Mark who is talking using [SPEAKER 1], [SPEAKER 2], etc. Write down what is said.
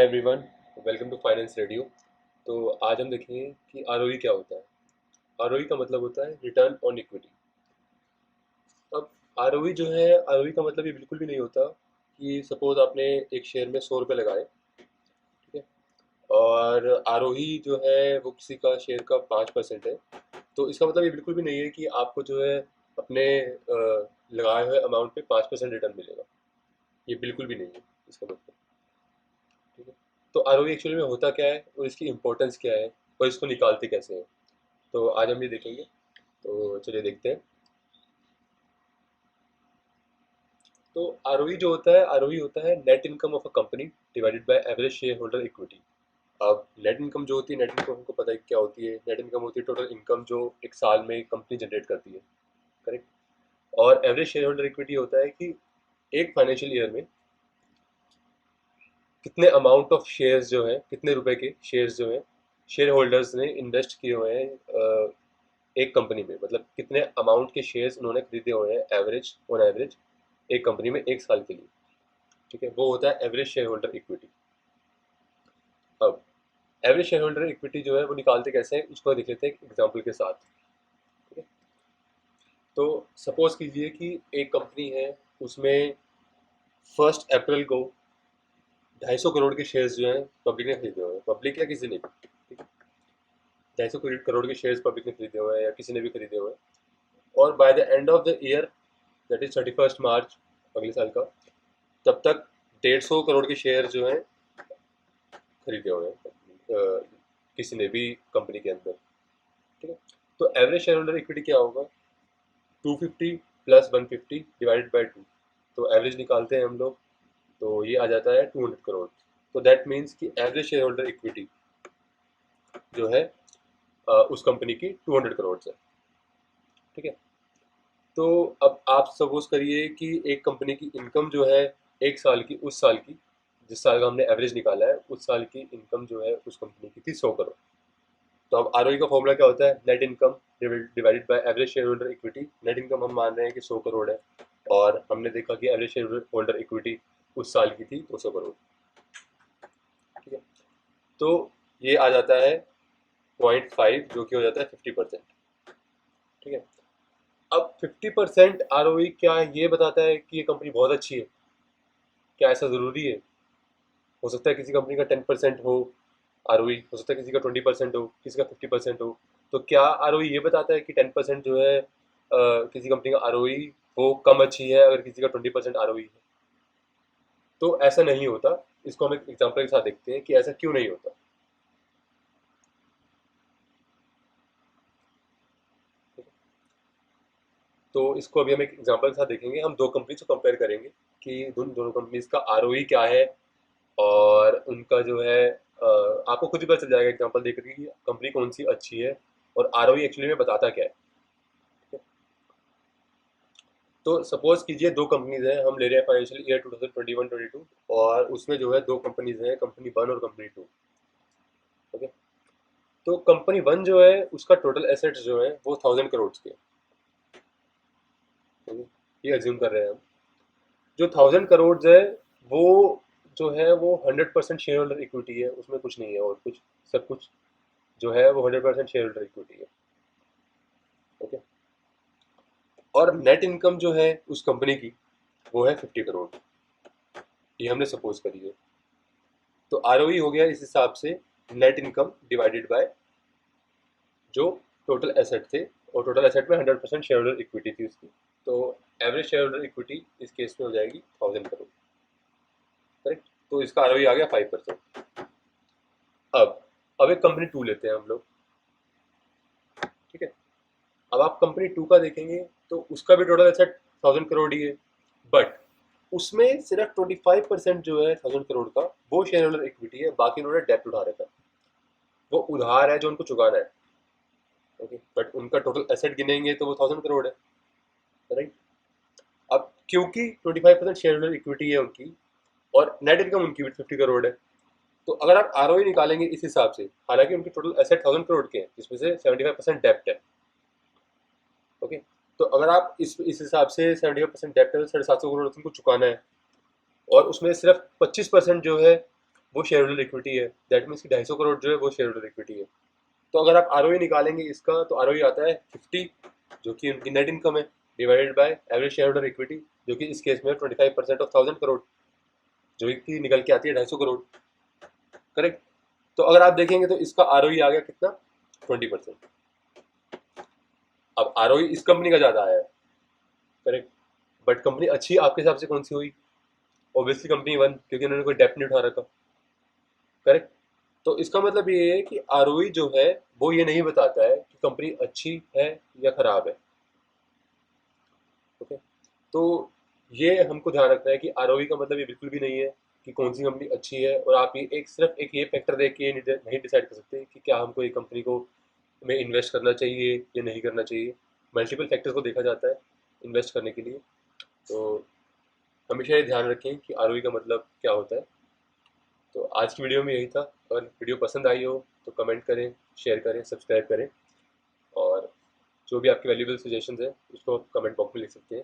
[SPEAKER 1] Everyone, welcome to finance radio. तो आज हम देखेंगे कि आरओई क्या होता है। आरओई का मतलब होता है रिटर्न ऑन इक्विटी। अब आरओई जो है, आरओई का मतलब ये बिल्कुल भी नहीं होता कि सपोज आपने एक शेयर में 100 रुपये लगाए, ठीक है, और आरओई जो है वो किसी का शेयर का 5% है। तो इसका मतलब ये बिल्कुल भी नहीं है कि आपको जो है अपने लगाए हुए अमाउंट पे 5% रिटर्न मिलेगा। ये बिल्कुल भी नहीं है इसका मतलब। ठीक है, तो आरओई एक्चुअली में होता क्या है और इसकी इम्पोर्टेंस क्या है और इसको निकालते कैसे हैं, तो आज हम ये देखेंगे। तो चलिए देखते हैं। तो आरओई जो होता है, आरओई होता है net income of a company divided by average share holder equity. अब नेट इनकम जो होती है, नेट इनकम हमको पता है क्या होती है। नेट इनकम होती है टोटल इनकम जो एक साल में कंपनी जनरेट करती है, करेक्ट। और एवरेज शेयर होल्डर इक्विटी होता है कि एक फाइनेंशियल ईयर में कितने अमाउंट ऑफ शेयर्स जो है, कितने रुपए के शेयर्स जो है शेयर होल्डर्स ने इन्वेस्ट किए हुए हैं एक कंपनी में, मतलब कितने अमाउंट के शेयर्स उन्होंने खरीदे हुए हैं एवरेज, ऑन एवरेज एक कंपनी में एक साल के लिए। ठीक है, वो होता है एवरेज शेयर होल्डर इक्विटी। अब एवरेज शेयर होल्डर इक्विटी जो है वो निकालते कैसे हैं, उसको देख लेते हैं एक एग्जांपल के साथ। ठीक है, तो सपोज कीजिए कि एक कंपनी है, उसमें 1 अप्रैल को 250 करोड़ के शेयर्स जो हैं पब्लिक ने खरीदे हुए हैं, पब्लिक या किसी ने भी। ठीक है, 250 करोड़ के शेयर्स पब्लिक ने खरीदे हुए हैं या किसी ने भी खरीदे हुए हैं। और by the end of the year, that is 31 मार्च अगले साल का, तब तक 150 करोड़ के शेयर जो हैं खरीदे हुए हैं किसी ने भी कंपनी के अंदर। ठीक है, तो एवरेज शेयर होल्डर इक्विटी क्या होगा, 250 प्लस 150 डिवाइडेड बाई 2। तो एवरेज निकालते हैं हम लोग, तो ये आ जाता है 200 करोड़। तो दैट मीन्स कि एवरेज शेयर होल्डर इक्विटी जो है उस कंपनी की 200 करोड़ है। ठीक है, तो अब आप सपोज करिए कि एक कंपनी की इनकम जो है एक साल की, उस साल की जिस साल का हमने एवरेज निकाला है, उस साल की इनकम जो है उस कंपनी की थी 100 करोड़। तो अब आरओई का फॉर्मूला क्या होता है, net income divided by average share holder equity. Net income हम मान रहे हैं कि 100 करोड़ है, और हमने देखा कि एवरेज शेयर होल्डर इक्विटी उस साल की थी 200 करोड़। ठीक है, तो ये आ जाता है 0.5, जो कि हो जाता है 50%। ठीक है, अब 50% आरओई क्या ये बताता है कि ये कंपनी बहुत अच्छी है? क्या ऐसा ज़रूरी है? हो सकता है किसी कंपनी का 10% हो आरओई, हो सकता है किसी का 20% हो, किसी का 50% हो। तो क्या आरओई ये बताता है कि 10% जो है किसी कंपनी का आरओई वो कम अच्छी है अगर किसी का 20% आरओई है? तो ऐसा नहीं होता। इसको हम एक एग्जाम्पल के साथ देखते हैं कि ऐसा क्यों नहीं होता। तो इसको अभी हम एक एग्जाम्पल के साथ देखेंगे। हम दो कंपनी को कंपेयर करेंगे कि दोनों कंपनीज का आरओई क्या है, और उनका जो है आपको खुद ही पता चल जाएगा एग्जांपल देख कर कि कंपनी कौन सी अच्छी है और आरओई एक्चुअली में बताता क्या है। तो सपोज कीजिए दो कंपनीज हैं, हम ले रहे हैं फाइनेंशियल ईयर 2021-22, और उसमें जो है दो कंपनीज हैं, कंपनी वन और कंपनी टू। ओके, तो कंपनी वन जो है उसका टोटल एसेट्स जो है वो 1000 करोड़ के। okay? ये अज्यूम कर रहे हैं हम। जो 1000 करोड़ है वो जो है वो 100% शेयर होल्डर इक्विटी है, उसमें कुछ नहीं है और कुछ, सब कुछ जो है वो 100% शेयर होल्डर इक्विटी है। ओके, और नेट इनकम जो है उस कंपनी की वो है 50 करोड़। ये हमने सपोज करी है। तो आरओई हो गया इस हिसाब से नेट इनकम डिवाइडेड बाय जो टोटल एसेट थे, और टोटल एसेट में 100% शेयर होल्डर इक्विटी थी उसकी। तो एवरेज शेयर होल्डर इक्विटी इस केस में हो जाएगी 1000 करोड़, करेक्ट। तो इसका आरओई आ गया 5%। अब एक कंपनी टू लेते हैं हम लोग। ठीक है, अब आप कंपनी टू का देखेंगे तो उसका भी टोटल एसेट 1000 करोड़ ही है, बट उसमें सिर्फ 25% जो है 1000 करोड़ का वो शेयर होल्डर इक्विटी है, बाकी उन्होंने डेप्ट उठा रखा है, वो उधार है जो उनको चुकाना है। ओके, बट उनका टोटल एसेट गिनेंगे तो वो 1000 करोड़ है, राइट। अब क्योंकि 25% शेयर होल्डर इक्विटी है उनकी, और नेट इनकम उनकी भी 50 करोड़ है, तो अगर आप आरओई निकालेंगे इस हिसाब से, हालांकि उनके टोटल एसेट 1000 करोड़ के हैं जिसमें से 75% डेप्ट है। ओके, तो अगर आप इस हिसाब से 75% डेप्ट है, 750 करोड़ उनको चुकाना है, और उसमें सिर्फ 25% जो है वो शेयर होल्डर इक्विटी है। दैट मीन्स कि 250 करोड़ जो है वो शेयर होल्डर इक्विटी है। तो अगर आप आरओई निकालेंगे इसका, तो आरओई आता है 50, जो कि उनकी नेट इनकम है, divided by average share holder equity, जो कि इस केस में 25% ऑफ 1000 करोड़, जो कि निकल के आती है 250 करोड़। करेक्ट। तो अगर आप देखेंगे तो इसका आरओई आ गया कितना, 20%। अब आरओई इस कंपनी का ज़्यादा आया है, करेक्ट, बट कंपनी अच्छी आपके हिसाब से कौन सी हुई? ऑब्वियसली कंपनी वन, क्योंकि उन्होंने कोई डेप्ट नहीं उठा रखा। करेक्ट। तो इसका मतलब ये है कि आरओई जो है वो ये नहीं बताता है कि कंपनी अच्छी है या खराब है। ओके। तो ये हमको ध्यान रखना है कि आरओई का मतलब ये बिल्कुल भी नहीं है कि कौन सी कंपनी अच्छी है, और आप ये एक सिर्फ एक ये फैक्टर देख के ये नहीं डिसाइड कर सकते कि क्या हमको ये कंपनी को में इन्वेस्ट करना चाहिए या नहीं करना चाहिए। मल्टीपल फैक्टर्स को देखा जाता है इन्वेस्ट करने के लिए। तो हमेशा ये ध्यान रखें कि आरओई का मतलब क्या होता है। तो आज की वीडियो में यही था। अगर वीडियो पसंद आई हो तो कमेंट करें, शेयर करें, सब्सक्राइब करें, और जो भी आपके वैल्यूबल सजेशंस हैं उसको कमेंट बॉक्स में लिख सकते हैं।